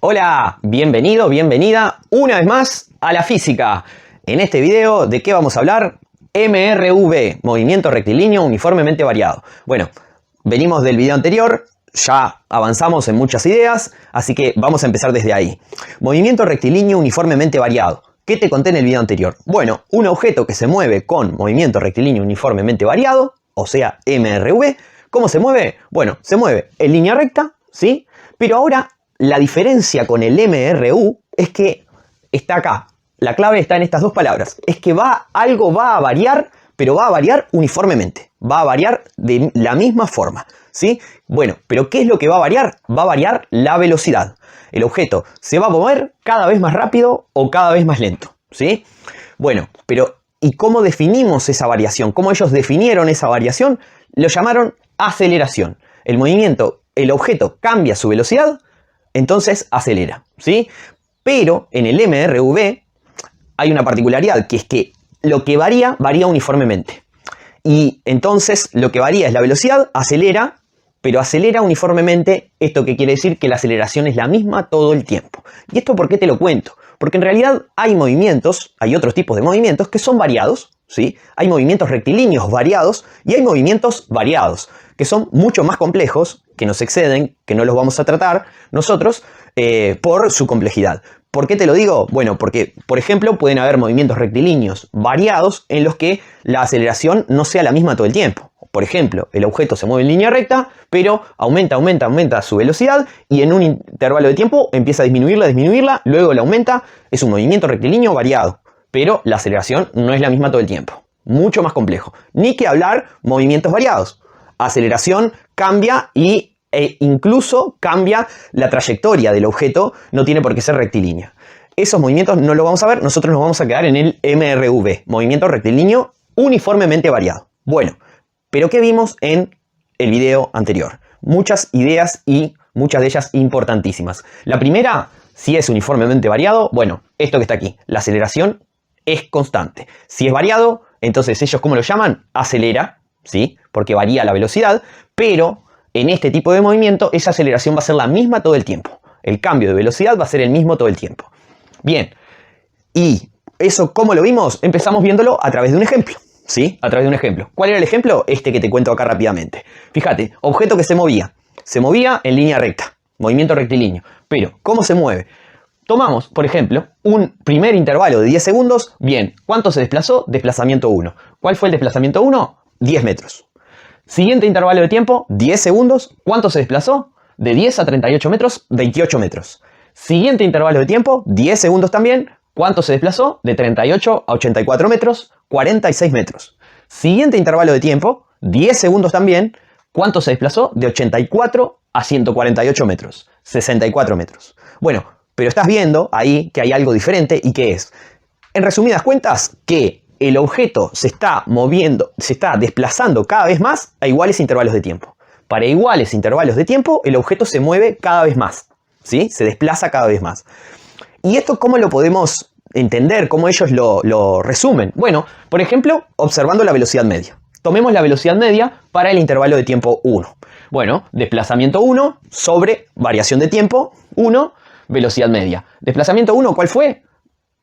Hola, bienvenido, bienvenida una vez más a la física. En este video, ¿de qué vamos a hablar? MRV, movimiento rectilíneo uniformemente variado. Bueno, venimos del video anterior, ya avanzamos en muchas ideas, así que vamos a empezar desde ahí. Movimiento rectilíneo uniformemente variado. ¿Qué te conté en el video anterior? Bueno, un objeto que se mueve con movimiento rectilíneo uniformemente variado, o sea, MRV, ¿cómo se mueve? Bueno, se mueve en línea recta, ¿sí? Pero ahora la diferencia con el MRU es que está acá. La clave está en estas dos palabras. Es que algo va a variar, pero va a variar uniformemente. Va a variar de la misma forma, ¿sí? Bueno, pero ¿qué es lo que va a variar? Va a variar la velocidad. El objeto se va a mover cada vez más rápido o cada vez más lento, ¿sí? Bueno, pero ¿y cómo definimos esa variación? ¿Cómo ellos definieron esa variación? Lo llamaron aceleración. El movimiento, el objeto cambia su velocidad, entonces acelera, ¿sí? Pero en el MRV hay una particularidad, que es que lo que varía uniformemente. Y entonces lo que varía es la velocidad, acelera, pero acelera uniformemente. ¿Esto qué quiere decir? Que la aceleración es la misma todo el tiempo. ¿Y esto por qué te lo cuento? Porque en realidad hay movimientos, hay otros tipos de movimientos que son variados, ¿sí? Hay movimientos rectilíneos variados y hay movimientos variados, que son mucho más complejos, que nos exceden, que no los vamos a tratar nosotros por su complejidad. ¿Por qué te lo digo? Bueno, porque, por ejemplo, pueden haber movimientos rectilíneos variados en los que la aceleración no sea la misma todo el tiempo. Por ejemplo, el objeto se mueve en línea recta, pero aumenta su velocidad y en un intervalo de tiempo empieza a disminuirla, luego la aumenta. Es un movimiento rectilíneo variado, pero la aceleración no es la misma todo el tiempo. Mucho más complejo. Ni que hablar movimientos variados. Aceleración cambia e incluso cambia la trayectoria del objeto, no tiene por qué ser rectilínea. Esos movimientos no los vamos a ver, nosotros nos vamos a quedar en el MRV, movimiento rectilíneo uniformemente variado. Bueno, pero ¿qué vimos en el video anterior? Muchas ideas y muchas de ellas importantísimas. La primera, si es uniformemente variado, bueno, esto que está aquí, la aceleración es constante. Si es variado, entonces ellos, ¿cómo lo llaman? Acelera, ¿sí? Porque varía la velocidad, pero en este tipo de movimiento esa aceleración va a ser la misma todo el tiempo. El cambio de velocidad va a ser el mismo todo el tiempo. Bien, y eso, ¿cómo lo vimos? Empezamos viéndolo a través de un ejemplo, ¿sí? A través de un ejemplo. ¿Cuál era el ejemplo? Este que te cuento acá rápidamente. Fíjate, objeto que se movía en línea recta, movimiento rectilíneo. Pero, ¿cómo se mueve? Tomamos, por ejemplo, un primer intervalo de 10 segundos. Bien, ¿cuánto se desplazó? Desplazamiento 1. ¿Cuál fue el desplazamiento 1? 10 metros. Siguiente intervalo de tiempo, 10 segundos. ¿Cuánto se desplazó? De 10 a 38 metros, 28 metros. Siguiente intervalo de tiempo, 10 segundos también. ¿Cuánto se desplazó? De 38 a 84 metros, 46 metros. Siguiente intervalo de tiempo, 10 segundos también. ¿Cuánto se desplazó? De 84 a 148 metros, 64 metros. Bueno, pero estás viendo ahí que hay algo diferente. ¿Y qué es? En resumidas cuentas, que el objeto se está moviendo, se está desplazando cada vez más a iguales intervalos de tiempo. Para iguales intervalos de tiempo, el objeto se mueve cada vez más, ¿sí? Se desplaza cada vez más. ¿Y esto cómo lo podemos entender? ¿Cómo ellos lo resumen? Bueno, por ejemplo, observando la velocidad media. Tomemos la velocidad media para el intervalo de tiempo 1. Bueno, desplazamiento 1 sobre variación de tiempo 1, velocidad media. Desplazamiento 1, ¿cuál fue?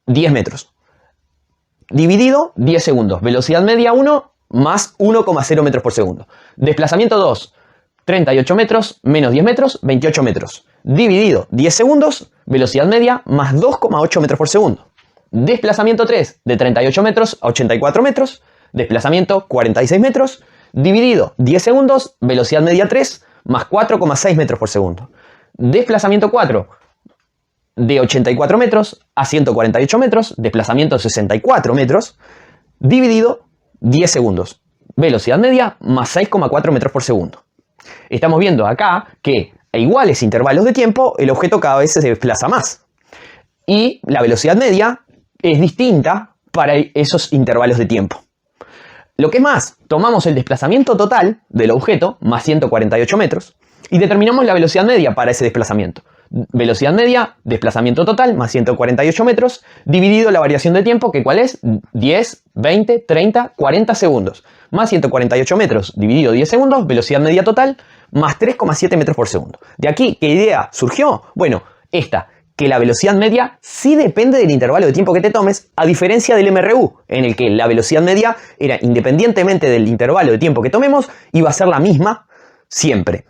10 metros. Dividido 10 segundos. Velocidad media 1 más 1,0 metros por segundo. Desplazamiento 2, 38 metros menos 10 metros, 28 metros. Dividido 10 segundos, velocidad media más 2,8 metros por segundo. Desplazamiento 3, de 38 metros a 84 metros. Desplazamiento 46 metros. Dividido 10 segundos, velocidad media 3 más 4,6 metros por segundo. Desplazamiento 4, de 84 metros a 148 metros, desplazamiento 64 metros, dividido 10 segundos. Velocidad media más 6,4 metros por segundo. Estamos viendo acá que a iguales intervalos de tiempo el objeto cada vez se desplaza más. Y la velocidad media es distinta para esos intervalos de tiempo. Lo que es más, tomamos el desplazamiento total del objeto más 148 metros y determinamos la velocidad media para ese desplazamiento. Velocidad media, desplazamiento total, más 148 metros, dividido la variación de tiempo, que ¿cuál es? 10, 20, 30, 40 segundos. Más 148 metros, dividido 10 segundos, velocidad media total, más 3,7 metros por segundo. De aquí, ¿qué idea surgió? Bueno, esta, que la velocidad media sí depende del intervalo de tiempo que te tomes, a diferencia del MRU, en el que la velocidad media era independientemente del intervalo de tiempo que tomemos, iba a ser la misma siempre.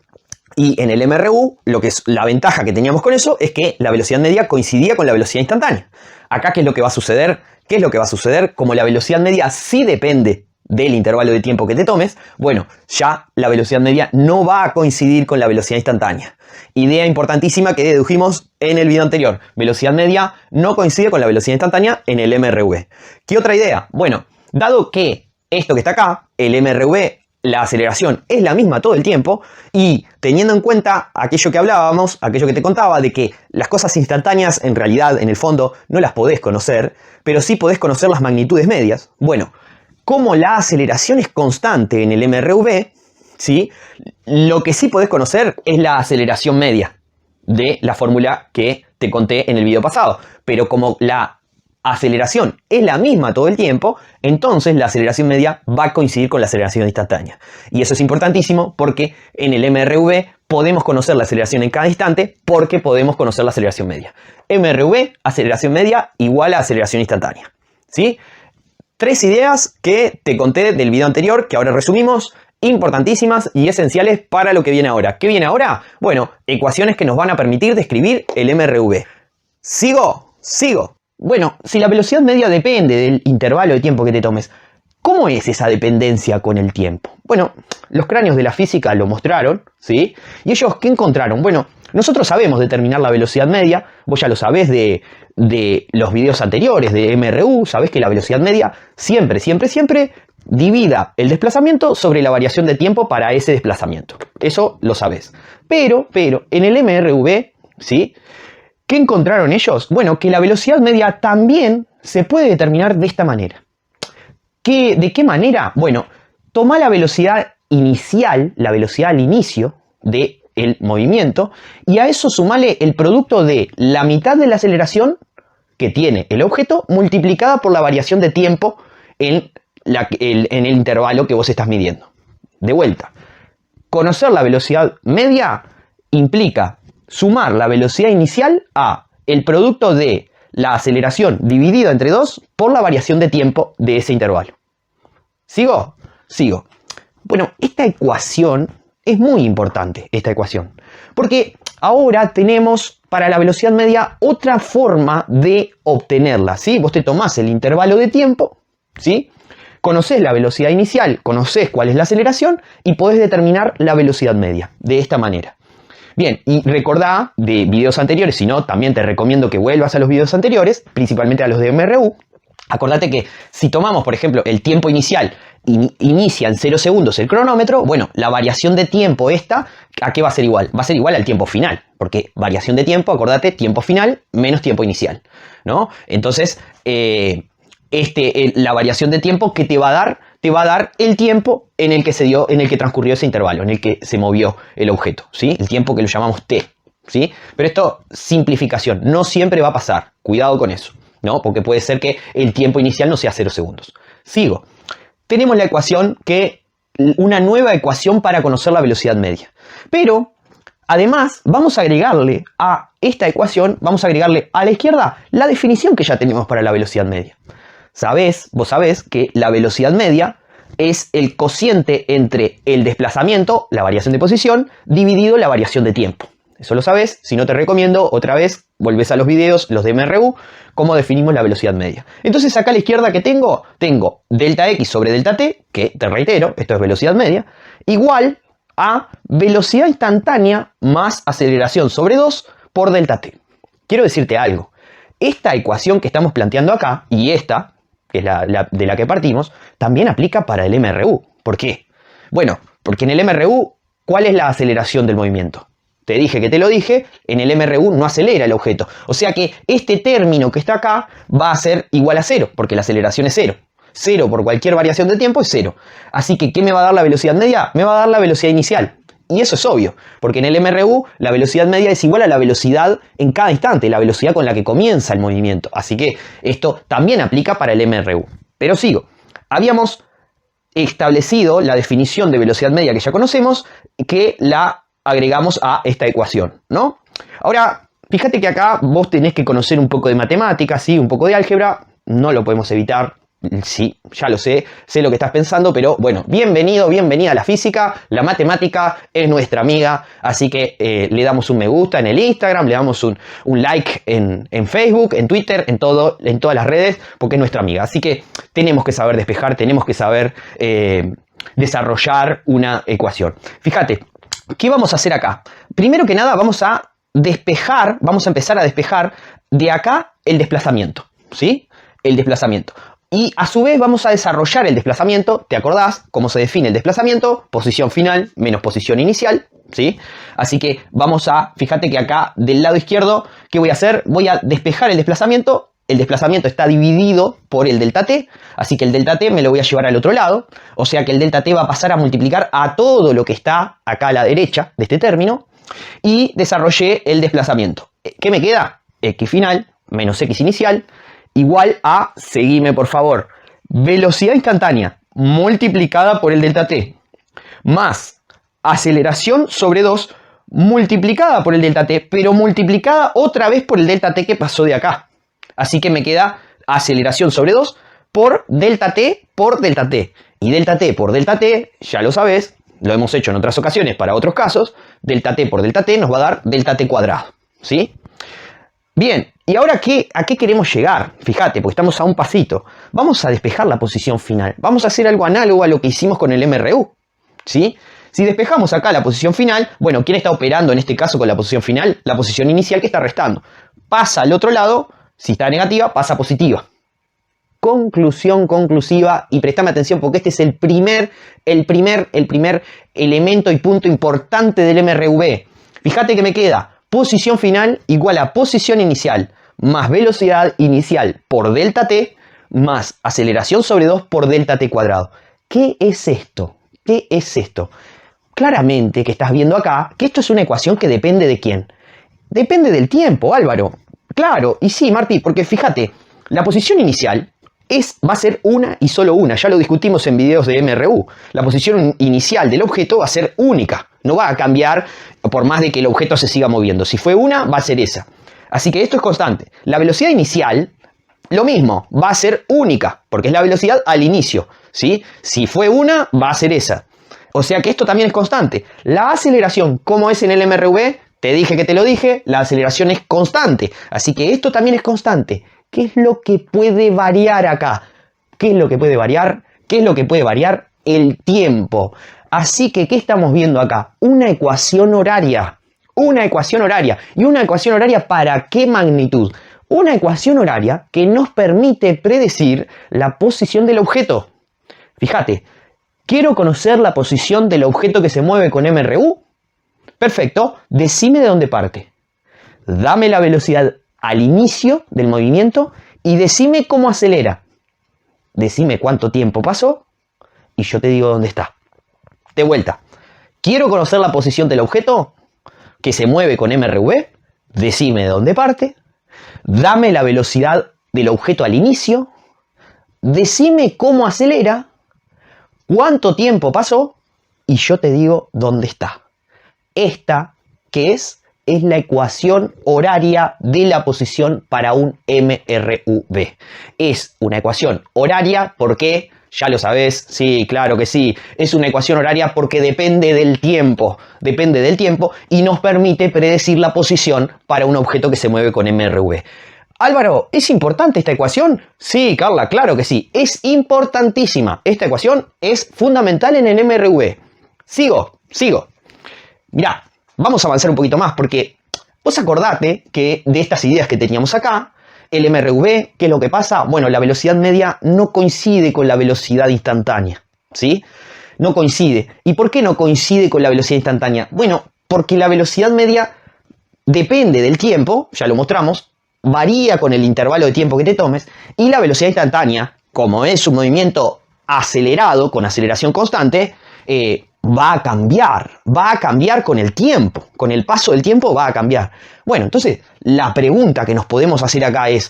Y en el MRU, la ventaja que teníamos con eso es que la velocidad media coincidía con la velocidad instantánea. Acá, ¿qué es lo que va a suceder? ¿Qué es lo que va a suceder? Como la velocidad media sí depende del intervalo de tiempo que te tomes, bueno, ya la velocidad media no va a coincidir con la velocidad instantánea. Idea importantísima que dedujimos en el video anterior. Velocidad media no coincide con la velocidad instantánea en el MRV. ¿Qué otra idea? Bueno, dado que esto que está acá, el MRV, la aceleración es la misma todo el tiempo, y teniendo en cuenta aquello que hablábamos, aquello que te contaba, de que las cosas instantáneas en realidad, en el fondo, no las podés conocer, pero sí podés conocer las magnitudes medias. Bueno, como la aceleración es constante en el MRV, ¿sí? Lo que sí podés conocer es la aceleración media de la fórmula que te conté en el video pasado. Pero como la aceleración es la misma todo el tiempo, entonces la aceleración media va a coincidir con la aceleración instantánea. Y eso es importantísimo porque en el MRV podemos conocer la aceleración en cada instante porque podemos conocer la aceleración media. MRV, aceleración media igual a aceleración instantánea. ¿Sí? 3 ideas que te conté del video anterior, que ahora resumimos, importantísimas y esenciales para lo que viene ahora. ¿Qué viene ahora? Bueno, ecuaciones que nos van a permitir describir el MRV. ¿Sigo? Sigo. Bueno, si la velocidad media depende del intervalo de tiempo que te tomes, ¿cómo es esa dependencia con el tiempo? Bueno, los cráneos de la física lo mostraron, ¿sí? ¿Y ellos qué encontraron? Bueno, nosotros sabemos determinar la velocidad media, vos ya lo sabés de los videos anteriores de MRU, sabés que la velocidad media siempre divida el desplazamiento sobre la variación de tiempo para ese desplazamiento. Eso lo sabés. Pero en el MRV, ¿sí? ¿Qué encontraron ellos? Bueno, que la velocidad media también se puede determinar de esta manera. ¿De qué manera? Bueno, toma la velocidad inicial, la velocidad al inicio del movimiento, y a eso sumale el producto de la mitad de la aceleración que tiene el objeto multiplicada por la variación de tiempo en el intervalo que vos estás midiendo. De vuelta, conocer la velocidad media implica sumar la velocidad inicial a el producto de la aceleración dividido entre 2 por la variación de tiempo de ese intervalo. ¿Sigo? Sigo. Bueno, esta ecuación es muy importante, esta ecuación, porque ahora tenemos para la velocidad media otra forma de obtenerla, ¿sí? Vos te tomás el intervalo de tiempo, ¿sí? Conocés la velocidad inicial, conocés cuál es la aceleración y podés determinar la velocidad media de esta manera. Bien, y recordá de videos anteriores, si no, también te recomiendo que vuelvas a los videos anteriores, principalmente a los de MRU. Acordate que si tomamos, por ejemplo, el tiempo inicial, inicia en 0 segundos el cronómetro, bueno, la variación de tiempo esta, ¿a qué va a ser igual? Va a ser igual al tiempo final, porque variación de tiempo, acordate, tiempo final menos tiempo inicial, ¿no? Entonces, la variación de tiempo que te va a dar el tiempo en el que transcurrió ese intervalo, en el que se movió el objeto, ¿sí? El tiempo que lo llamamos t, ¿sí? Pero esto, simplificación, no siempre va a pasar, cuidado con eso, ¿no? Porque puede ser que el tiempo inicial no sea 0 segundos. Sigo. Tenemos la ecuación una nueva ecuación para conocer la velocidad media. Pero, además, vamos a agregarle a esta ecuación, vamos a agregarle a la izquierda la definición que ya tenemos para la velocidad media. Vos sabés que la velocidad media es el cociente entre el desplazamiento, la variación de posición, dividido la variación de tiempo. Eso lo sabés, si no te recomiendo, otra vez, volvés a los videos, los de MRU, cómo definimos la velocidad media. Entonces acá a la izquierda que tengo delta x sobre delta t, que te reitero, esto es velocidad media, igual a velocidad instantánea más aceleración sobre 2 por delta t. Quiero decirte algo, esta ecuación que estamos planteando acá, y esta, que es de la que partimos, también aplica para el MRU. ¿Por qué? Bueno, porque en el MRU, ¿cuál es la aceleración del movimiento? Te dije que te lo dije, en el MRU no acelera el objeto. O sea que este término que está acá va a ser igual a 0, porque la aceleración es 0. 0 por cualquier variación de tiempo es 0. Así que, ¿qué me va a dar la velocidad media? Me va a dar la velocidad inicial. Y eso es obvio, porque en el MRU la velocidad media es igual a la velocidad en cada instante, la velocidad con la que comienza el movimiento. Así que esto también aplica para el MRU. Pero sigo. Habíamos establecido la definición de velocidad media que ya conocemos, que la agregamos a esta ecuación, ¿no? Ahora, Fíjate que acá vos tenés que conocer un poco de matemáticas, ¿sí? Un poco de álgebra, no lo podemos evitar. Sí, ya lo sé lo que estás pensando, pero bueno, bienvenido, bienvenida a la física, la matemática es nuestra amiga, así que le damos un me gusta en el Instagram, le damos un like en Facebook, en Twitter, en todas las redes, porque es nuestra amiga. Así que tenemos que saber despejar, tenemos que saber desarrollar una ecuación. Fíjate, ¿qué vamos a hacer acá? Primero que nada vamos a despejar, vamos a empezar a despejar de acá el desplazamiento, ¿sí? El desplazamiento. Y a su vez vamos a desarrollar el desplazamiento. ¿Te acordás cómo se define el desplazamiento? Posición final menos posición inicial, ¿sí? Así que vamos a, fíjate que acá del lado izquierdo, ¿qué voy a hacer? Voy a despejar el desplazamiento. El desplazamiento está dividido por el delta t, así que el delta t me lo voy a llevar al otro lado. O sea que el delta t va a pasar a multiplicar a todo lo que está acá a la derecha de este término. Y desarrollé el desplazamiento. ¿Qué me queda? X final menos X inicial igual a, seguime por favor, velocidad instantánea multiplicada por el delta t más aceleración sobre 2 multiplicada por el delta t, pero multiplicada otra vez por el delta t que pasó de acá. Así que me queda aceleración sobre 2 por delta t por delta t. Y delta t por delta t, ya lo sabes, lo hemos hecho en otras ocasiones para otros casos, delta t por delta t nos va a dar delta t cuadrado, ¿sí? Bien, ¿y ahora a qué queremos llegar? Fíjate, porque estamos a un pasito. Vamos a despejar la posición final. Vamos a hacer algo análogo a lo que hicimos con el MRU, ¿sí? Si despejamos acá la posición final, bueno, ¿quién está operando en este caso con la posición final? La posición inicial que está restando. Pasa al otro lado, si está negativa, pasa positiva. Conclusión conclusiva, y préstame atención porque este es el primer elemento y punto importante del MRV. Fíjate que me queda posición final igual a posición inicial más velocidad inicial por delta t más aceleración sobre 2 por delta t cuadrado. ¿Qué es esto? ¿Qué es esto? Claramente que estás viendo acá que esto es una ecuación que depende de ¿quién? Depende del tiempo, Álvaro. Claro, y sí, Martí, porque fíjate, la posición inicial va a ser una y solo una. Ya lo discutimos en videos de MRU. La posición inicial del objeto va a ser única. No va a cambiar por más de que el objeto se siga moviendo. Si fue una, va a ser esa. Así que esto es constante. La velocidad inicial, lo mismo, va a ser única, porque es la velocidad al inicio, ¿sí? Si fue una, va a ser esa. O sea que esto también es constante. La aceleración, ¿cómo es en el MRV? Te dije que te lo dije, la aceleración es constante. Así que esto también es constante. ¿Qué es lo que puede variar acá? ¿Qué es lo que puede variar? ¿Qué es lo que puede variar? El tiempo. Así que, ¿qué estamos viendo acá? Una ecuación horaria. Una ecuación horaria. ¿Y una ecuación horaria para qué magnitud? Una ecuación horaria que nos permite predecir la posición del objeto. Fíjate, quiero conocer la posición del objeto que se mueve con MRU. Perfecto, decime de dónde parte. Dame la velocidad al inicio del movimiento y decime cómo acelera. Decime cuánto tiempo pasó y yo te digo dónde está. De vuelta, quiero conocer la posición del objeto que se mueve con MRV. Decime de dónde parte. Dame la velocidad del objeto al inicio. Decime cómo acelera. Cuánto tiempo pasó y yo te digo dónde está. Esta, ¿qué es? Es la ecuación horaria de la posición para un MRV. Es una ecuación horaria porque, ya lo sabés, sí, claro que sí, es una ecuación horaria porque depende del tiempo y nos permite predecir la posición para un objeto que se mueve con MRV. Álvaro, ¿es importante esta ecuación? Sí, Carla, claro que sí, es importantísima. Esta ecuación es fundamental en el MRV. Sigo. Mirá, vamos a avanzar un poquito más porque vos acordate que de estas ideas que teníamos acá, el MRV, ¿qué es lo que pasa? Bueno, la velocidad media no coincide con la velocidad instantánea, ¿sí? No coincide. ¿Y por qué no coincide con la velocidad instantánea? Bueno, porque la velocidad media depende del tiempo, ya lo mostramos, varía con el intervalo de tiempo que te tomes, y la velocidad instantánea, como es un movimiento acelerado, con aceleración constante, va a cambiar con el tiempo, con el paso del tiempo va a cambiar. Bueno, entonces la pregunta que nos podemos hacer acá es,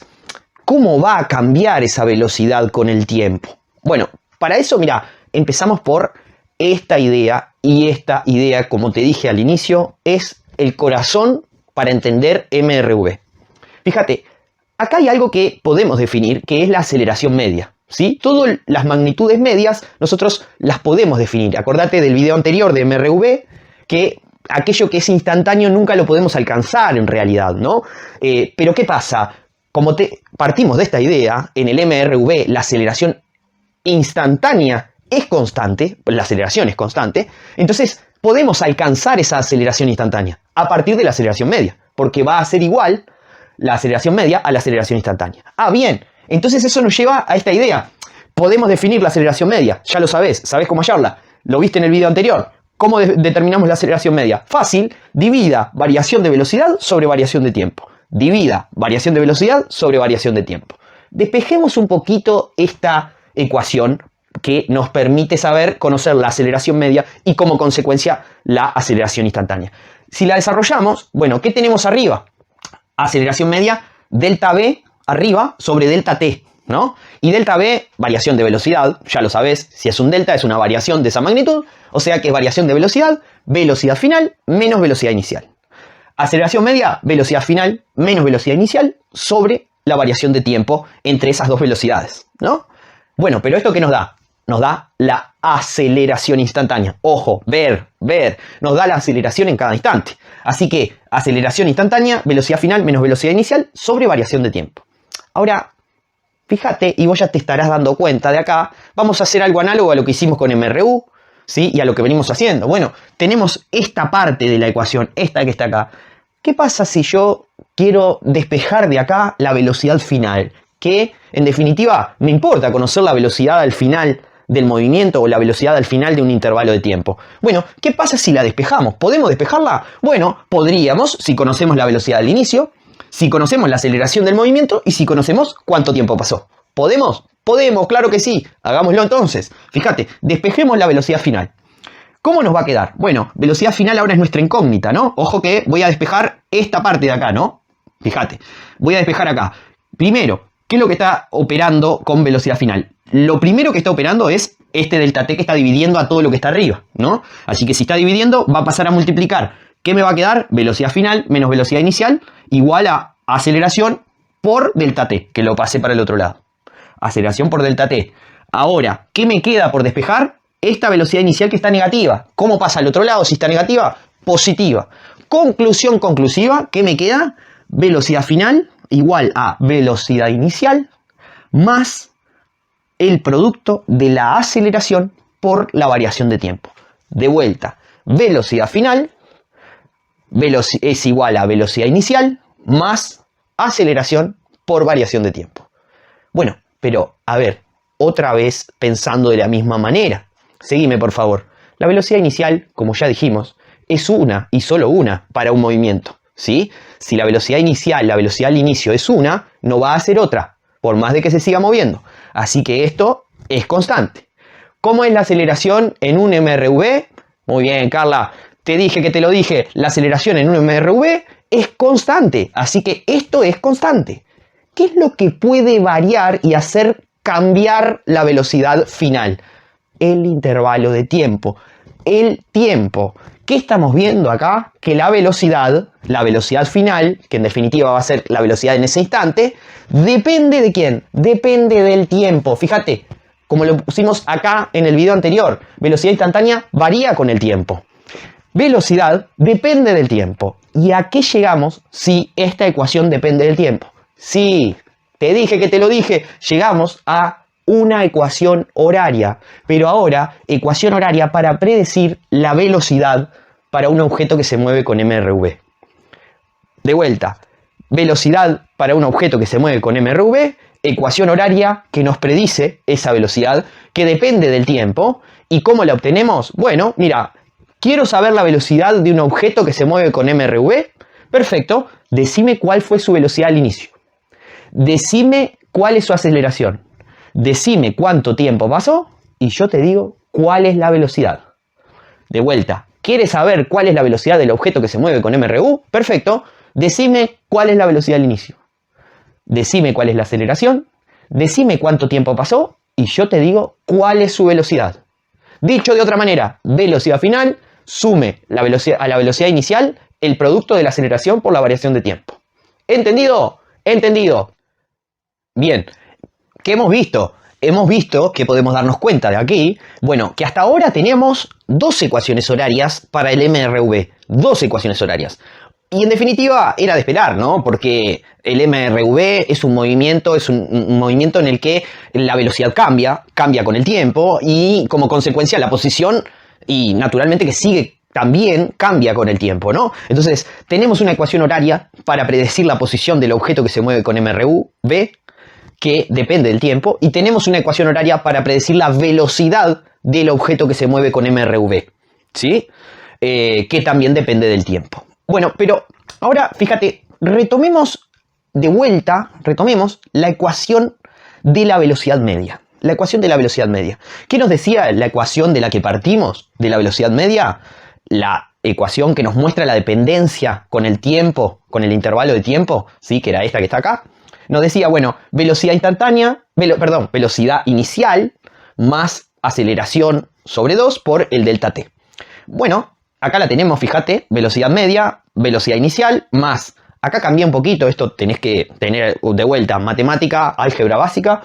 ¿cómo va a cambiar esa velocidad con el tiempo? Bueno, para eso, mira, empezamos por esta idea, y esta idea, como te dije al inicio, es el corazón para entender MRV. Fíjate, acá hay algo que podemos definir, que es la aceleración media, ¿sí? Todas las magnitudes medias nosotros las podemos definir. Acordate del video anterior de MRV, que aquello que es instantáneo nunca lo podemos alcanzar en realidad, ¿no? Pero ¿qué pasa? Como partimos de esta idea, en el MRV la aceleración instantánea es constante, la aceleración es constante, entonces podemos alcanzar esa aceleración instantánea a partir de la aceleración media, porque va a ser igual la aceleración media a la aceleración instantánea. Ah, bien, entonces eso nos lleva a esta idea. Podemos definir la aceleración media, ya lo sabés cómo hallarla, lo viste en el video anterior. ¿Cómo determinamos la aceleración media? Fácil, divida variación de velocidad sobre variación de tiempo. Divida variación de velocidad sobre variación de tiempo. Despejemos un poquito esta ecuación que nos permite conocer la aceleración media y como consecuencia la aceleración instantánea. Si la desarrollamos, bueno, ¿qué tenemos arriba? Aceleración media, delta V arriba sobre delta T, ¿no? Y delta V, variación de velocidad, ya lo sabés, si es un delta es una variación de esa magnitud, o sea que es variación de velocidad, velocidad final menos velocidad inicial. Aceleración media, velocidad final menos velocidad inicial sobre la variación de tiempo entre esas dos velocidades, ¿no? Bueno, pero ¿esto qué nos da? Nos da la aceleración instantánea. Ojo, ver, nos da la aceleración en cada instante. Así que aceleración instantánea, velocidad final menos velocidad inicial sobre variación de tiempo. Ahora, fíjate, y vos ya te estarás dando cuenta de acá, vamos a hacer algo análogo a lo que hicimos con MRU, ¿sí? Y a lo que venimos haciendo. Bueno, tenemos esta parte de la ecuación, esta que está acá. ¿Qué pasa si yo quiero despejar de acá la velocidad final? Que, en definitiva, me importa conocer la velocidad al final del movimiento o la velocidad al final de un intervalo de tiempo. Bueno, ¿qué pasa si la despejamos? ¿Podemos despejarla? Bueno, podríamos si conocemos la velocidad del inicio, si conocemos la aceleración del movimiento y si conocemos cuánto tiempo pasó. ¿Podemos? Podemos, claro que sí. Hagámoslo entonces. Fíjate, despejemos la velocidad final. ¿Cómo nos va a quedar? Bueno, velocidad final ahora es nuestra incógnita, ¿no? Ojo que voy a despejar esta parte de acá, ¿no? Fíjate, voy a despejar acá. Primero, ¿qué es lo que está operando con velocidad final? Lo primero que está operando es este delta t que está dividiendo a todo lo que está arriba, ¿no? Así que si está dividiendo, va a pasar a multiplicar. ¿Qué me va a quedar? Velocidad final menos velocidad inicial igual a aceleración por delta t, que lo pasé para el otro lado. Aceleración por delta t. Ahora, ¿qué me queda por despejar? Esta velocidad inicial que está negativa. ¿Cómo pasa al otro lado si está negativa? Positiva. Conclusión conclusiva, ¿qué me queda? Velocidad final igual a velocidad inicial más el producto de la aceleración por la variación de tiempo. De vuelta, velocidad final es igual a velocidad inicial más aceleración por variación de tiempo. Bueno, pero a ver, otra vez pensando de la misma manera. Seguime, por favor. La velocidad inicial, como ya dijimos, es una y solo una para un movimiento, ¿sí? Si la velocidad inicial, la velocidad al inicio es una, no va a ser otra, por más de que se siga moviendo. Así que esto es constante. ¿Cómo es la aceleración en un MRV? Muy bien, Carla, te dije que te lo dije. La aceleración en un MRV es constante, así que esto es constante. ¿Qué es lo que puede variar y hacer cambiar la velocidad final? El intervalo de tiempo. El tiempo. ¿Qué estamos viendo acá? Que la velocidad final, que en definitiva va a ser la velocidad en ese instante, depende ¿de quién? Depende del tiempo. Fíjate, como lo pusimos acá en el video anterior, velocidad instantánea varía con el tiempo. Velocidad depende del tiempo. ¿Y a qué llegamos si esta ecuación depende del tiempo? Sí, te dije que te lo dije, llegamos a una ecuación horaria, pero ahora ecuación horaria para predecir la velocidad para un objeto que se mueve con MRV. De vuelta, velocidad para un objeto que se mueve con MRV, ecuación horaria que nos predice esa velocidad que depende del tiempo. ¿Y cómo la obtenemos? Bueno, mira, quiero saber la velocidad de un objeto que se mueve con MRV. Perfecto, decime cuál fue su velocidad al inicio. Decime cuál es su aceleración. Decime cuánto tiempo pasó y yo te digo cuál es la velocidad. De vuelta, ¿quieres saber cuál es la velocidad del objeto que se mueve con MRU? Perfecto, decime cuál es la velocidad al inicio. Decime cuál es la aceleración, decime cuánto tiempo pasó y yo te digo cuál es su velocidad. Dicho de otra manera, velocidad final, sume la velocidad a la velocidad inicial el producto de la aceleración por la variación de tiempo. ¿Entendido? ¿Entendido? Bien, ¿qué hemos visto? Hemos visto que podemos darnos cuenta de aquí, bueno, que hasta ahora tenemos dos ecuaciones horarias para el MRV. Dos ecuaciones horarias. Y en definitiva era de esperar, ¿no? Porque el MRV es un movimiento en el que la velocidad cambia con el tiempo y como consecuencia la posición y naturalmente que sigue también cambia con el tiempo, ¿no? Entonces tenemos una ecuación horaria para predecir la posición del objeto que se mueve con MRV, que depende del tiempo, y tenemos una ecuación horaria para predecir la velocidad del objeto que se mueve con MRV, ¿sí? Que también depende del tiempo. Bueno, pero ahora, fíjate, retomemos la ecuación de la velocidad media. La ecuación de la velocidad media. ¿Qué nos decía la ecuación de la que partimos de la velocidad media? La ecuación que nos muestra la dependencia con el tiempo, con el intervalo de tiempo, ¿sí? Que era esta que está acá. Nos decía, bueno, velocidad inicial más aceleración sobre 2 por el delta t. Bueno, acá la tenemos, fíjate, velocidad media, velocidad inicial, más, acá cambia un poquito, esto tenés que tener de vuelta matemática, álgebra básica,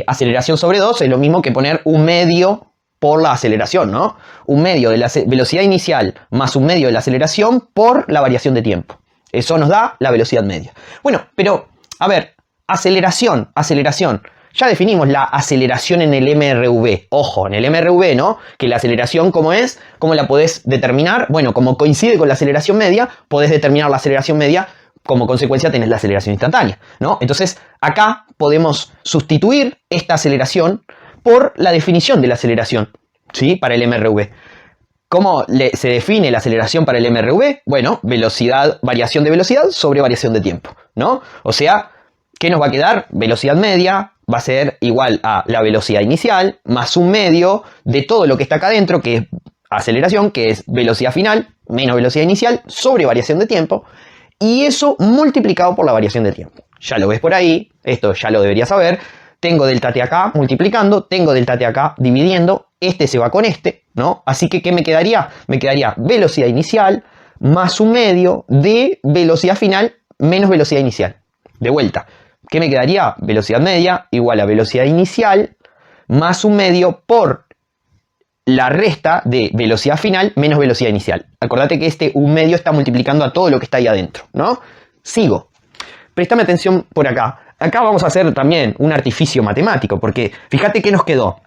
aceleración sobre 2 es lo mismo que poner un medio por la aceleración, ¿no? Un medio de la velocidad inicial más un medio de la aceleración por la variación de tiempo. Eso nos da la velocidad media. Bueno, pero, a ver, aceleración. Ya definimos la aceleración en el MRV. Ojo, en el MRV, ¿no? Que la aceleración, ¿cómo es? ¿Cómo la podés determinar? Bueno, como coincide con la aceleración media, podés determinar la aceleración media. Como consecuencia tenés la aceleración instantánea, ¿no? Entonces, acá podemos sustituir esta aceleración por la definición de la aceleración, ¿sí? Para el MRV. ¿Cómo se define la aceleración para el MRV? Bueno, variación de velocidad sobre variación de tiempo, ¿no? O sea, ¿qué nos va a quedar? Velocidad media va a ser igual a la velocidad inicial más un medio de todo lo que está acá adentro, que es aceleración, que es velocidad final menos velocidad inicial sobre variación de tiempo, y eso multiplicado por la variación de tiempo. Ya lo ves por ahí, esto ya lo deberías saber. Tengo delta t acá multiplicando, tengo delta t acá dividiendo, este se va con este, ¿no? Así que, ¿qué me quedaría? Me quedaría velocidad inicial más un medio de velocidad final menos velocidad inicial. De vuelta, ¿qué me quedaría? Velocidad media igual a velocidad inicial más un medio por la resta de velocidad final menos velocidad inicial. Acordate que este un medio está multiplicando a todo lo que está ahí adentro, ¿no? Sigo. Préstame atención por acá. Acá vamos a hacer también un artificio matemático, porque fíjate que nos quedó.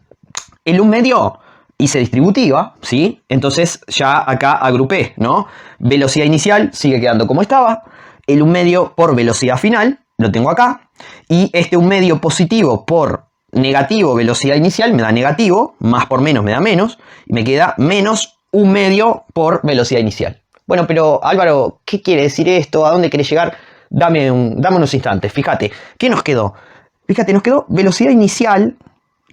El un medio hice distributiva, ¿sí? Entonces ya acá agrupé, ¿no? Velocidad inicial sigue quedando como estaba. El un medio por velocidad final, lo tengo acá. Y este un medio positivo por negativo velocidad inicial me da negativo, más por menos me da menos, y me queda menos un medio por velocidad inicial. Bueno, pero Álvaro, ¿qué quiere decir esto? ¿A dónde querés llegar? Dame unos instantes, fíjate, ¿qué nos quedó? Fíjate, nos quedó velocidad inicial,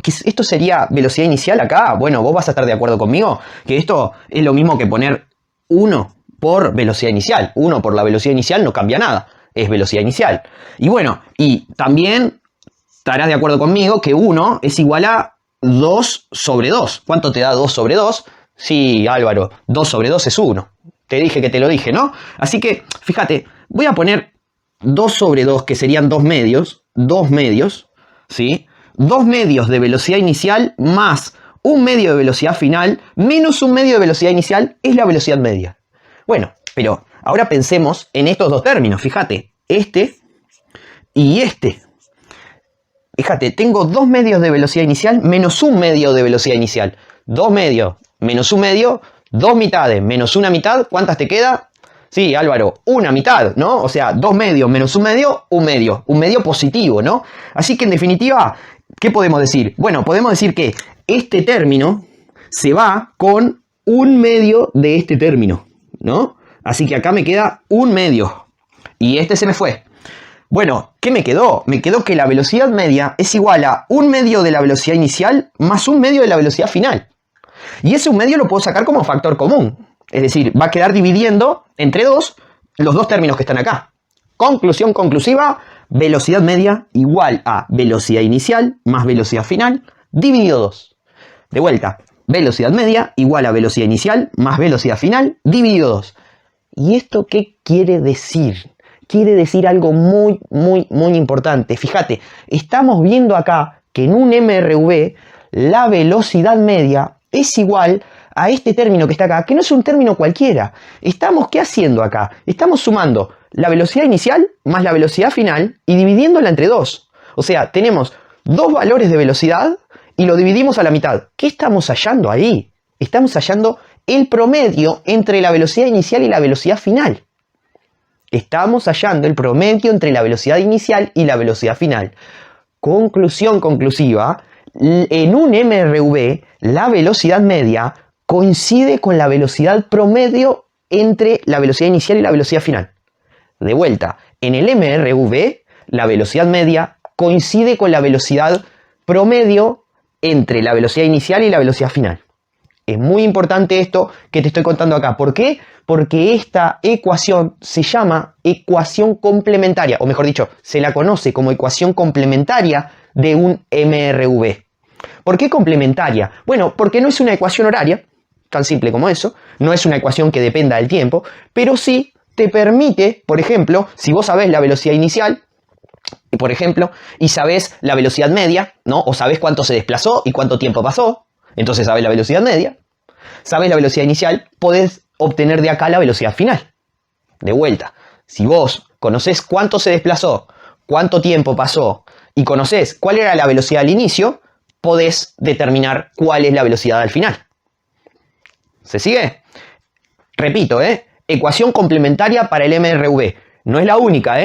que esto sería velocidad inicial acá. Bueno, vos vas a estar de acuerdo conmigo, que esto es lo mismo que poner 1 por velocidad inicial. 1 por la velocidad inicial no cambia nada, es velocidad inicial. Y bueno, y también estarás de acuerdo conmigo que 1 es igual a 2 sobre 2. ¿Cuánto te da 2 sobre 2? Sí, Álvaro, 2 sobre 2 es 1. Te dije que te lo dije, ¿no? Así que, fíjate, voy a poner 2 sobre 2, que serían 2 medios, ¿sí? 2 medios de velocidad inicial más un medio de velocidad final menos un medio de velocidad inicial es la velocidad media. Bueno, pero ahora pensemos en estos dos términos, fíjate, este y este. Fíjate, tengo 2 medios de velocidad inicial menos un medio de velocidad inicial. 2 medios menos un medio, 2 mitades menos una mitad, ¿cuántas te queda? Sí, Álvaro, una mitad, ¿no? O sea, 2 medios menos un medio positivo, ¿no? Así que en definitiva, ¿qué podemos decir? Bueno, podemos decir que este término se va con un medio de este término, ¿no? Así que acá me queda un medio y este se me fue. Bueno, ¿qué me quedó? Me quedó que la velocidad media es igual a un medio de la velocidad inicial más un medio de la velocidad final. Y ese un medio lo puedo sacar como factor común. Es decir, va a quedar dividiendo entre 2 los dos términos que están acá. Conclusión conclusiva, velocidad media igual a velocidad inicial más velocidad final dividido 2. De vuelta, velocidad media igual a velocidad inicial más velocidad final dividido 2. ¿Y esto qué quiere decir? Quiere decir algo muy importante. Fíjate, estamos viendo acá que en un MRV la velocidad media es igual a este término que está acá, que no es un término cualquiera. Estamos, ¿qué haciendo acá? Estamos sumando la velocidad inicial más la velocidad final y dividiéndola entre 2. O sea, tenemos dos valores de velocidad y lo dividimos a la mitad. ¿Qué estamos hallando ahí? Estamos hallando el promedio entre la velocidad inicial y la velocidad final. Estamos hallando el promedio entre la velocidad inicial y la velocidad final. Conclusión conclusiva, en un MRV la velocidad media coincide con la velocidad promedio entre la velocidad inicial y la velocidad final. De vuelta, en el MRV la velocidad media coincide con la velocidad promedio entre la velocidad inicial y la velocidad final. Es muy importante esto que te estoy contando acá. ¿Por qué? Porque esta ecuación se llama ecuación complementaria, o mejor dicho, se la conoce como ecuación complementaria de un MRV. ¿Por qué complementaria? Bueno, porque no es una ecuación horaria, tan simple como eso, no es una ecuación que dependa del tiempo, pero sí te permite, por ejemplo, si vos sabés la velocidad inicial, por ejemplo, y sabés la velocidad media, ¿no? O sabés cuánto se desplazó y cuánto tiempo pasó, entonces sabés la velocidad media, sabés la velocidad inicial, podés obtener de acá la velocidad final. De vuelta, si vos conocés cuánto se desplazó, cuánto tiempo pasó y conocés cuál era la velocidad al inicio, podés determinar cuál es la velocidad al final. ¿Se sigue? Repito, ecuación complementaria para el MRV. No es la única,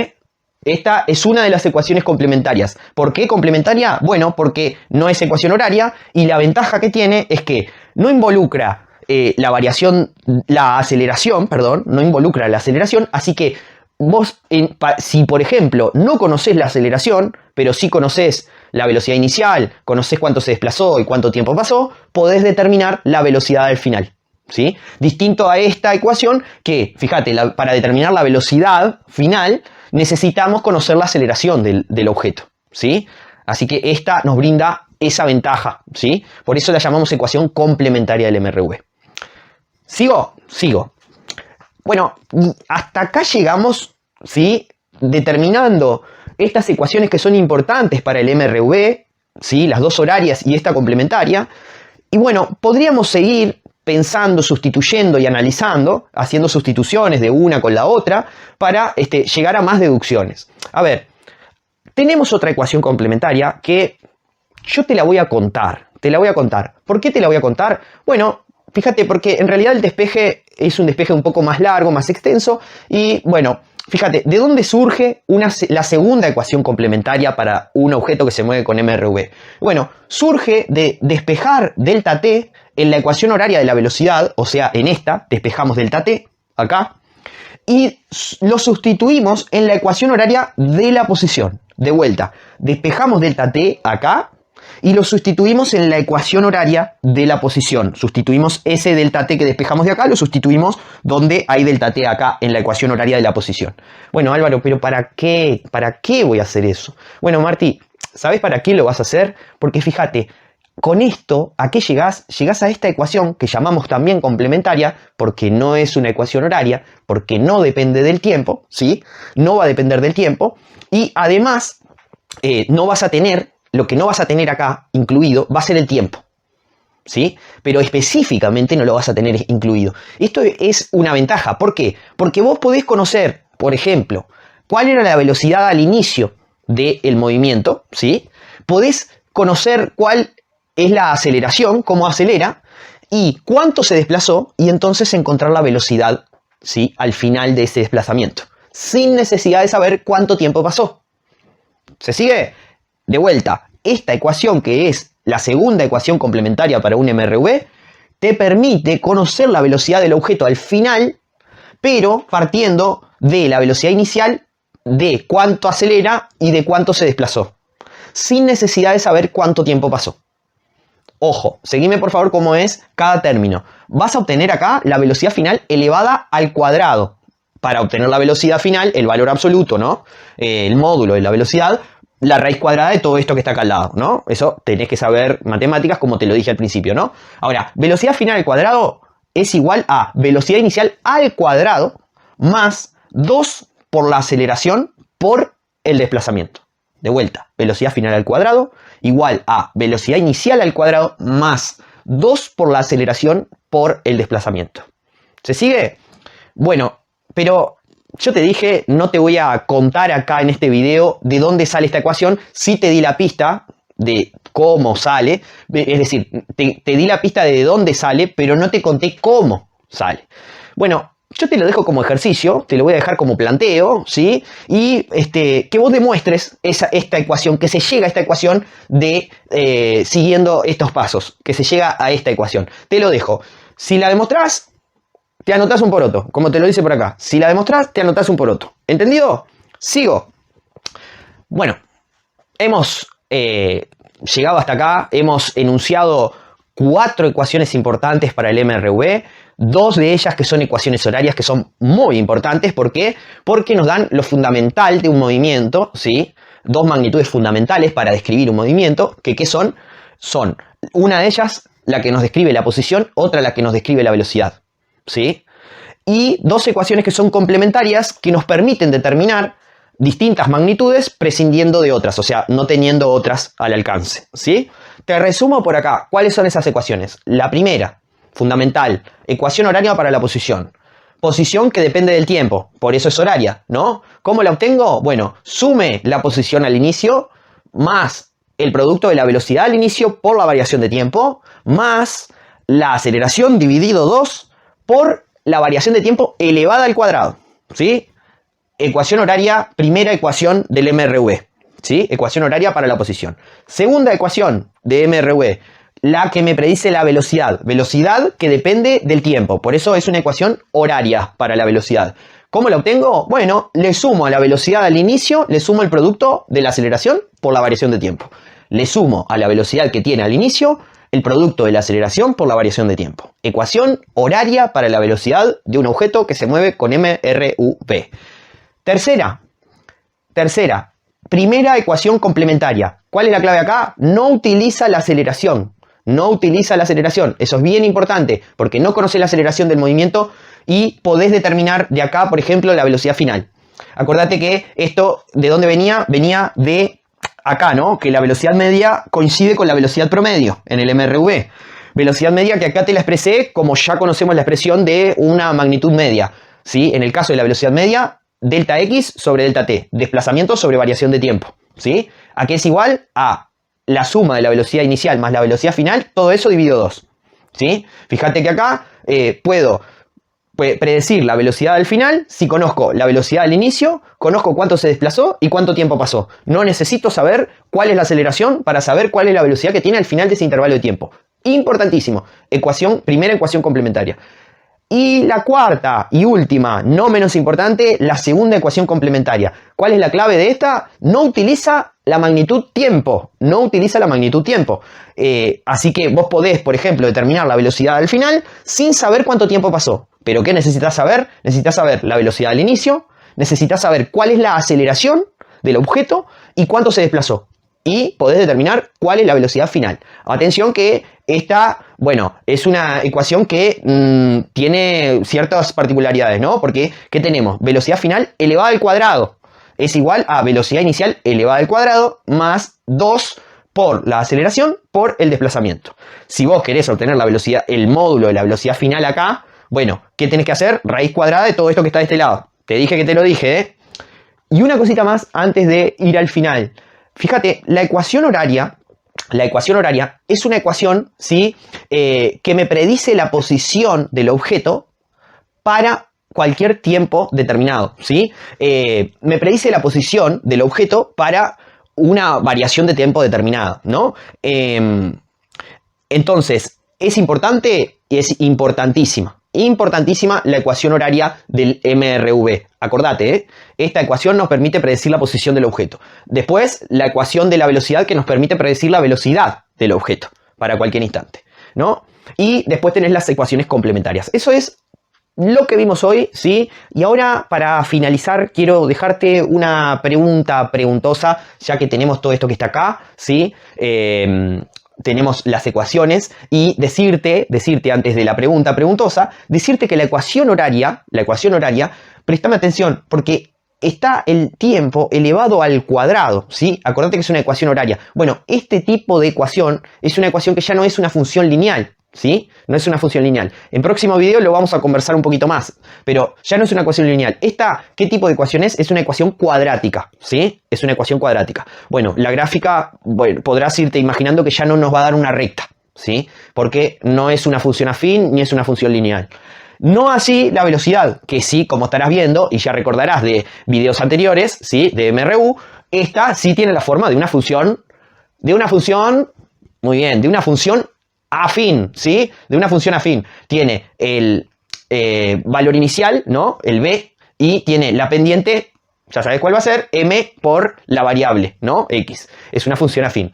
Esta es una de las ecuaciones complementarias. ¿Por qué complementaria? Bueno, porque no es ecuación horaria y la ventaja que tiene es que no involucra la aceleración, no involucra la aceleración, así que vos, si por ejemplo no conocés la aceleración, pero sí conocés la velocidad inicial, conocés cuánto se desplazó y cuánto tiempo pasó, podés determinar la velocidad al final. ¿Sí? Distinto a esta ecuación que, fíjate, para determinar la velocidad final necesitamos conocer la aceleración del objeto, ¿sí? Así que esta nos brinda esa ventaja, ¿sí? Por eso la llamamos ecuación complementaria del MRV. ¿Sigo? Sigo. Bueno, hasta acá llegamos, ¿sí? Determinando estas ecuaciones que son importantes para el MRV, ¿sí? Las dos horarias y esta complementaria. Y bueno, podríamos seguir pensando, sustituyendo y analizando, haciendo sustituciones de una con la otra para llegar a más deducciones. A ver, tenemos otra ecuación complementaria que yo te la voy a contar. ¿Por qué te la voy a contar? Bueno, fíjate, porque en realidad el despeje es un despeje un poco más largo, más extenso y bueno, fíjate, ¿de dónde surge la segunda ecuación complementaria para un objeto que se mueve con MRV? Bueno, surge de despejar delta t en la ecuación horaria de la velocidad, o sea, en esta, despejamos delta t, acá, y lo sustituimos en la ecuación horaria de la posición. De vuelta, despejamos delta t acá, y lo sustituimos en la ecuación horaria de la posición. Sustituimos ese delta t que despejamos de acá, lo sustituimos donde hay delta t acá en la ecuación horaria de la posición. Bueno, Álvaro, pero ¿para qué? ¿Para qué voy a hacer eso? Bueno, Martí, ¿sabes para qué lo vas a hacer? Porque fíjate, con esto, ¿a qué llegás? Llegás a esta ecuación que llamamos también complementaria, porque no es una ecuación horaria, porque no depende del tiempo, ¿sí? No va a depender del tiempo, y además lo que no vas a tener acá incluido va a ser el tiempo, ¿sí? Pero específicamente no lo vas a tener incluido. Esto es una ventaja. ¿Por qué? Porque vos podés conocer, por ejemplo, cuál era la velocidad al inicio del movimiento, ¿sí? Podés conocer cuál es la aceleración, cómo acelera, y cuánto se desplazó, y entonces encontrar la velocidad, ¿sí? Al final de ese desplazamiento, sin necesidad de saber cuánto tiempo pasó. ¿Se sigue? De vuelta, esta ecuación, que es la segunda ecuación complementaria para un MRV, te permite conocer la velocidad del objeto al final, pero partiendo de la velocidad inicial, de cuánto acelera y de cuánto se desplazó, sin necesidad de saber cuánto tiempo pasó. Ojo, seguime por favor cómo es cada término. Vas a obtener acá la velocidad final elevada al cuadrado. Para obtener la velocidad final, el valor absoluto, ¿no? El módulo de la velocidad, la raíz cuadrada de todo esto que está acá al lado, ¿no? Eso tenés que saber matemáticas como te lo dije al principio, ¿no? Ahora, velocidad final al cuadrado es igual a velocidad inicial al cuadrado más 2 por la aceleración por el desplazamiento. De vuelta, velocidad final al cuadrado igual a velocidad inicial al cuadrado más 2 por la aceleración por el desplazamiento. ¿Se sigue? Bueno, pero yo te dije, no te voy a contar acá en este video de dónde sale esta ecuación. Sí te di la pista de cómo sale, es decir, te di la pista de dónde sale, pero no te conté cómo sale. Bueno, yo te lo dejo como ejercicio, te lo voy a dejar como planteo, ¿sí? Y que vos demuestres esta ecuación, que se llega a esta ecuación siguiendo estos pasos, que se llega a esta ecuación. Te lo dejo. Si la demostrás, te anotás un poroto, como te lo dice por acá. Si la demostrás, te anotás un poroto. ¿Entendido? Sigo. Bueno, hemos llegado hasta acá, hemos enunciado 4 ecuaciones importantes para el MRV, 2 de ellas que son ecuaciones horarias que son muy importantes. ¿Por qué? Porque nos dan lo fundamental de un movimiento, ¿sí? 2 magnitudes fundamentales para describir un movimiento, que ¿qué son? Son una de ellas la que nos describe la posición, otra la que nos describe la velocidad, ¿sí? Y 2 ecuaciones que son complementarias que nos permiten determinar distintas magnitudes prescindiendo de otras, o sea, no teniendo otras al alcance, ¿sí? Te resumo por acá. ¿Cuáles son esas ecuaciones? La primera, fundamental, ecuación horaria para la posición. Posición que depende del tiempo, por eso es horaria, ¿no? ¿Cómo la obtengo? Bueno, sume la posición al inicio más el producto de la velocidad al inicio por la variación de tiempo más la aceleración dividido 2 por la variación de tiempo elevada al cuadrado, ¿sí? Ecuación horaria, primera ecuación del MRV, ¿sí? Ecuación horaria para la posición. Segunda ecuación de MRV, la que me predice la velocidad. Velocidad que depende del tiempo. Por eso es una ecuación horaria para la velocidad. ¿Cómo la obtengo? Bueno, le sumo a la velocidad al inicio, le sumo el producto de la aceleración por la variación de tiempo. Le sumo a la velocidad que tiene al inicio el producto de la aceleración por la variación de tiempo. Ecuación horaria para la velocidad de un objeto que se mueve con MRV. Tercera, primera ecuación complementaria. ¿Cuál es la clave acá? No utiliza la aceleración. No utiliza la aceleración. Eso es bien importante porque no conoces la aceleración del movimiento y podés determinar de acá, por ejemplo, la velocidad final. Acordate que esto, ¿de dónde venía? Venía de acá, ¿no? Que la velocidad media coincide con la velocidad promedio en el MRV. Velocidad media que acá te la expresé como ya conocemos la expresión de una magnitud media, ¿sí? En el caso de la velocidad media, delta X sobre delta T, desplazamiento sobre variación de tiempo, ¿sí? Aquí es igual a la suma de la velocidad inicial más la velocidad final, todo eso dividido 2, ¿sí? Fíjate que acá puedo predecir la velocidad al final si conozco la velocidad al inicio, conozco cuánto se desplazó y cuánto tiempo pasó. No necesito saber cuál es la aceleración para saber cuál es la velocidad que tiene al final de ese intervalo de tiempo. Importantísimo. Primera ecuación complementaria. Y la cuarta y última, no menos importante, la segunda ecuación complementaria. ¿Cuál es la clave de esta? No utiliza la magnitud tiempo. No utiliza la magnitud tiempo. Así que vos podés, por ejemplo, determinar la velocidad al final sin saber cuánto tiempo pasó. ¿Pero qué necesitas saber? Necesitas saber la velocidad al inicio, necesitas saber cuál es la aceleración del objeto y cuánto se desplazó. Y podés determinar cuál es la velocidad final. Atención que esta, bueno, es una ecuación que tiene ciertas particularidades, ¿no? Porque, ¿qué tenemos? Velocidad final elevada al cuadrado es igual a velocidad inicial elevada al cuadrado más 2 por la aceleración por el desplazamiento. Si vos querés obtener la velocidad, el módulo de la velocidad final acá, bueno, ¿qué tenés que hacer? Raíz cuadrada de todo esto que está de este lado. Te dije que te lo dije, ¿eh? Y una cosita más antes de ir al final. Fíjate, la ecuación horaria es una ecuación, ¿sí? Que me predice la posición del objeto para cualquier tiempo determinado, ¿sí? Me predice la posición del objeto para una variación de tiempo determinada, ¿no? Entonces, es importante y es importantísima. Importantísima la ecuación horaria del MRV. Acordate, ¿eh? Esta ecuación nos permite predecir la posición del objeto. Después, la ecuación de la velocidad que nos permite predecir la velocidad del objeto para cualquier instante, ¿no? Y después tenés las ecuaciones complementarias. Eso es lo que vimos hoy, ¿sí? Y ahora, para finalizar, quiero dejarte una preguntosa, ya que tenemos todo esto que está acá, ¿sí? tenemos las ecuaciones y decirte antes de la pregunta preguntosa, decirte que la ecuación horaria, préstame atención, porque está el tiempo elevado al cuadrado, ¿sí? Acordate que es una ecuación horaria. Bueno, este tipo de ecuación es una ecuación que ya no es una función lineal, ¿sí? No es una función lineal. En próximo video lo vamos a conversar un poquito más, pero ya no es una ecuación lineal. ¿Esta qué tipo de ecuación es? Es una ecuación cuadrática, ¿sí? Es una ecuación cuadrática. Bueno, la gráfica, bueno, podrás irte imaginando que ya no nos va a dar una recta, ¿sí? Porque no es una función afín ni es una función lineal. No así la velocidad, que sí, como estarás viendo, y ya recordarás de videos anteriores, ¿sí? De MRU, esta sí tiene la forma de una función, muy bien, de una función afín, ¿sí? De una función afín. Tiene el valor inicial, ¿no? El b, y tiene la pendiente, ya sabes cuál va a ser, m por la variable, ¿no? X. Es una función afín.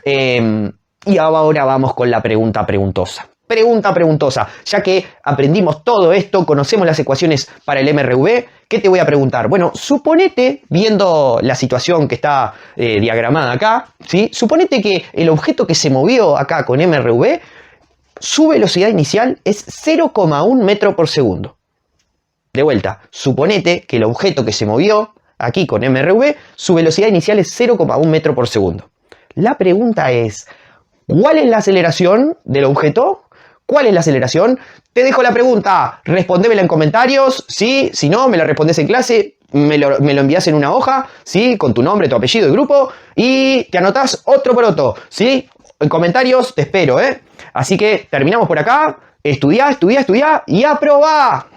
Y ahora vamos con la pregunta preguntosa. Pregunta preguntosa, ya que aprendimos todo esto, conocemos las ecuaciones para el MRV, ¿qué te voy a preguntar? Bueno, suponete, viendo la situación que está diagramada acá, ¿sí? Suponete que el objeto que se movió acá con MRV, su velocidad inicial es 0,1 metro por segundo. De vuelta, suponete que el objeto que se movió aquí con MRV, su velocidad inicial es 0,1 metro por segundo. La pregunta es, ¿cuál es la aceleración del objeto? ¿Cuál es la aceleración? Te dejo la pregunta, respondémela en comentarios, ¿sí? Si no, me la respondes en clase, me lo envías en una hoja, ¿sí? Con tu nombre, tu apellido y grupo, y te anotás otro poroto, ¿sí? En comentarios te espero, ¿eh? Así que terminamos por acá, estudiá y aprobá.